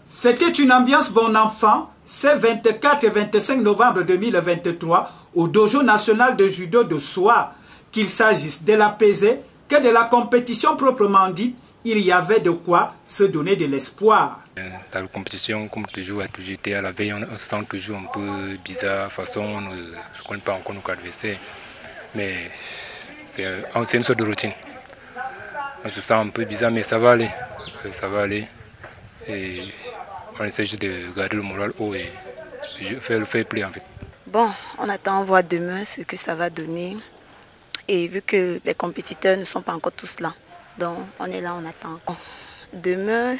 C'était une ambiance bon enfant, ce 24 et 25 novembre 2023 au Dojo national de judo de Soa. Qu'il s'agisse de l'apaiser que de la compétition proprement dite, il y avait de quoi se donner de l'espoir. Dans la compétition, comme toujours, a toujours été à la veille, on se sent toujours un peu bizarre, façon, on ne connaît pas encore nos adversaires. Mais c'est une sorte de routine. On se sent un peu bizarre, mais ça va aller. Ça va aller. Et on essaie juste de garder le moral haut et faire le fair play en fait. Bon, on attend voir demain ce que ça va donner. Et vu que les compétiteurs ne sont pas encore tous là, donc on est là, on attend. Demain,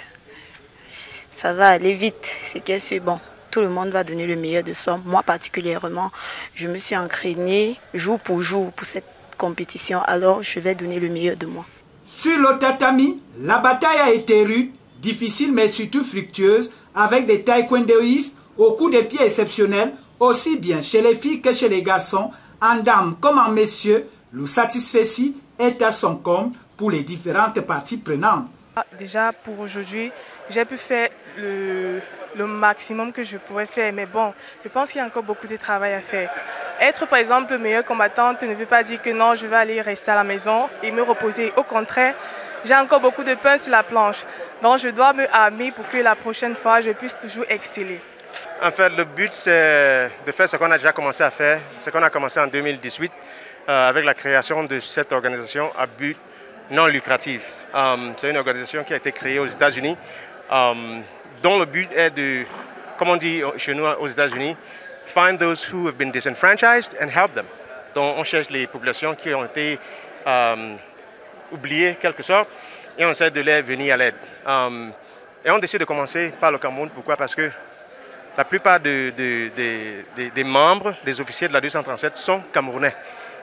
ça va aller vite. C'est bien sûr, bon, tout le monde va donner le meilleur de soi. Moi particulièrement, je me suis entraînée jour pour cette compétition. Alors, je vais donner le meilleur de moi. Sur le tatami, la bataille a été rude, difficile mais surtout fructueuse, avec des taekwondoïstes au coup de pied exceptionnel, aussi bien chez les filles que chez les garçons, en dames comme en messieurs. Le satisfait est à son comble pour les différentes parties prenantes. Déjà pour aujourd'hui, j'ai pu faire le maximum que je pouvais faire, mais bon, je pense qu'il y a encore beaucoup de travail à faire. Être par exemple le meilleur combattante ne veut pas dire que non, je vais aller rester à la maison et me reposer. Au contraire, j'ai encore beaucoup de pain sur la planche. Donc je dois me armer pour que la prochaine fois, je puisse toujours exceller. En fait, le but, c'est de faire ce qu'on a déjà commencé à faire, ce qu'on a commencé en 2018, avec la création de cette organisation à but non lucratif. C'est une organisation qui a été créée aux États-Unis, dont le but est de, comme on dit chez nous aux États-Unis, find those who have been disenfranchised and help them. Donc on cherche les populations qui ont été oubliées quelque sorte et on essaie de les venir à l'aide. Et on décide de commencer par le Cameroun. Pourquoi? Parce que la plupart des membres, des officiers de la 237 sont camerounais.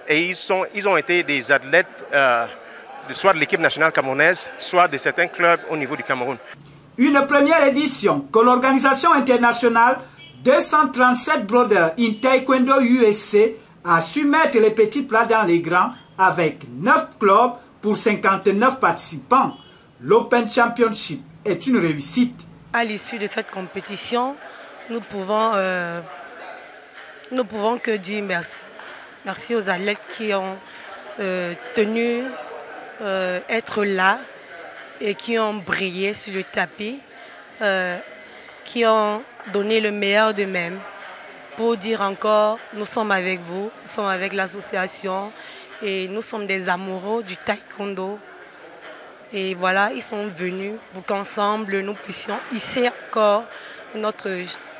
Et ils ont été des athlètes soit de l'équipe nationale camerounaise, soit de certains clubs au niveau du Cameroun. Une première édition que l'organisation internationale 237 Brothers in Taekwondo USA a su mettre les petits plats dans les grands avec 9 clubs pour 59 participants. L'Open Championship est une réussite. À l'issue de cette compétition, nous pouvons que dire merci. Merci aux athlètes qui ont tenu être là et qui ont brillé sur le tapis, qui ont donné le meilleur d'eux-mêmes pour dire encore, nous sommes avec vous, nous sommes avec l'association et nous sommes des amoureux du taekwondo. Et voilà, ils sont venus pour qu'ensemble nous puissions hisser encore notre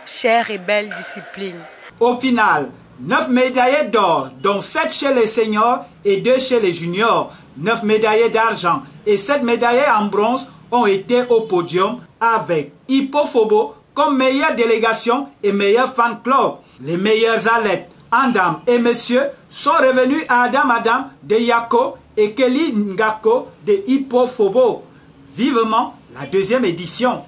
chère et belle discipline. Au final, 9 médaillés d'or, dont 7 chez les seniors et 2 chez les juniors. 9 médaillés d'argent et 7 médaillés en bronze ont été au podium avec Hippo Fobo comme meilleure délégation et meilleur fan club. Les meilleurs athlètes en dames et messieurs sont revenus à Adam de Yako et Kelly Ngako de Hippo Fobo. Vivement la deuxième édition.